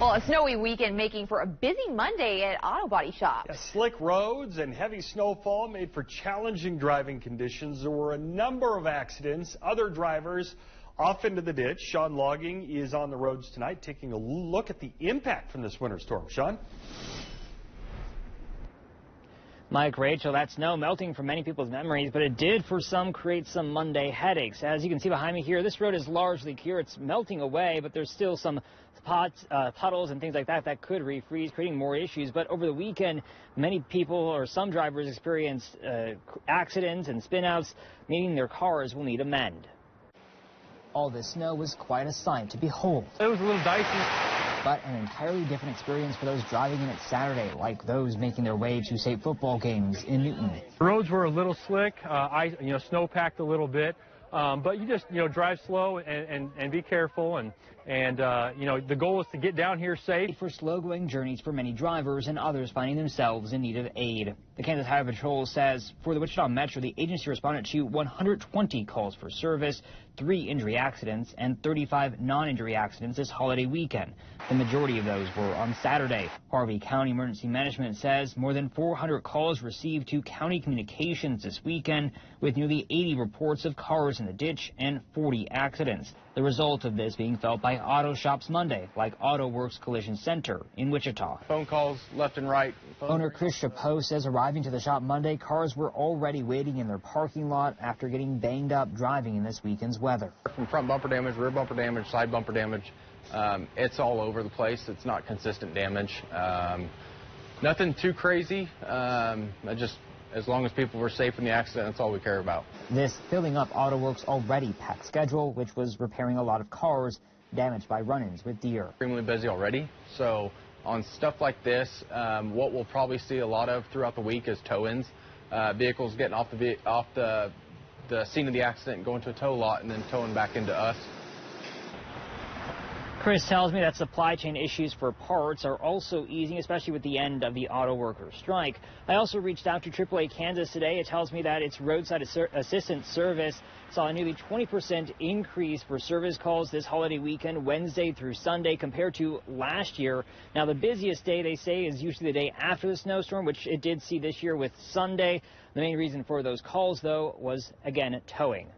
Well, a snowy weekend making for a busy Monday at auto body shops. Yeah, slick roads and heavy snowfall made for challenging driving conditions. There were a number of accidents. Other drivers off into the ditch. Sean Logging is on the roads tonight taking a look at the impact from this winter storm. Sean? Mike, Rachel, that snow melting from many people's memories, but it did for some create some Monday headaches. As you can see behind me here, this road is largely clear. It's melting away, but there's still some puddles and things like that that could refreeze, creating more issues. But over the weekend, many people or some drivers experienced accidents and spinouts, meaning their cars will need a mend. All this snow was quite a sight to behold. It was a little dicey. But an entirely different experience for those driving in it Saturday, like those making their way to state football games in Newton. The roads were a little slick, snow packed a little bit, but you just, drive slow and be careful, and the goal is to get down here safe. For slow-going journeys for many drivers and others finding themselves in need of aid. The Kansas Highway Patrol says for the Wichita Metro, the agency responded to 120 calls for service, 3 injury accidents, and 35 non-injury accidents this holiday weekend. The majority of those were on Saturday. Harvey County Emergency Management says more than 400 calls received to county communications this weekend, with nearly 80 reports of cars in the ditch and 40 accidents. The result of this being felt by auto shops Monday, like Auto Works Collision Center in Wichita. Phone calls left and right. Owner Chris Chapeau says arriving to the shop Monday, cars were already waiting in their parking lot after getting banged up driving in this weekend's weather. From front bumper damage, rear bumper damage, side bumper damage, it's all over the place. It's not consistent damage. Nothing too crazy. As long as people were safe in the accident, that's all we care about. This filling up AutoWorks' already packed schedule, which was repairing a lot of cars damaged by run-ins with deer. Extremely busy already, so on stuff like this, what we'll probably see a lot of throughout the week is tow-ins. Vehicles getting off the scene of the accident and going to a tow lot and then towing back into us. Chris tells me that supply chain issues for parts are also easing, especially with the end of the auto workers' strike. I also reached out to AAA Kansas today. It tells me that its roadside assistance service saw a nearly 20% increase for service calls this holiday weekend, Wednesday through Sunday, compared to last year. Now, the busiest day, they say, is usually the day after the snowstorm, which it did see this year with Sunday. The main reason for those calls, though, was, again, towing.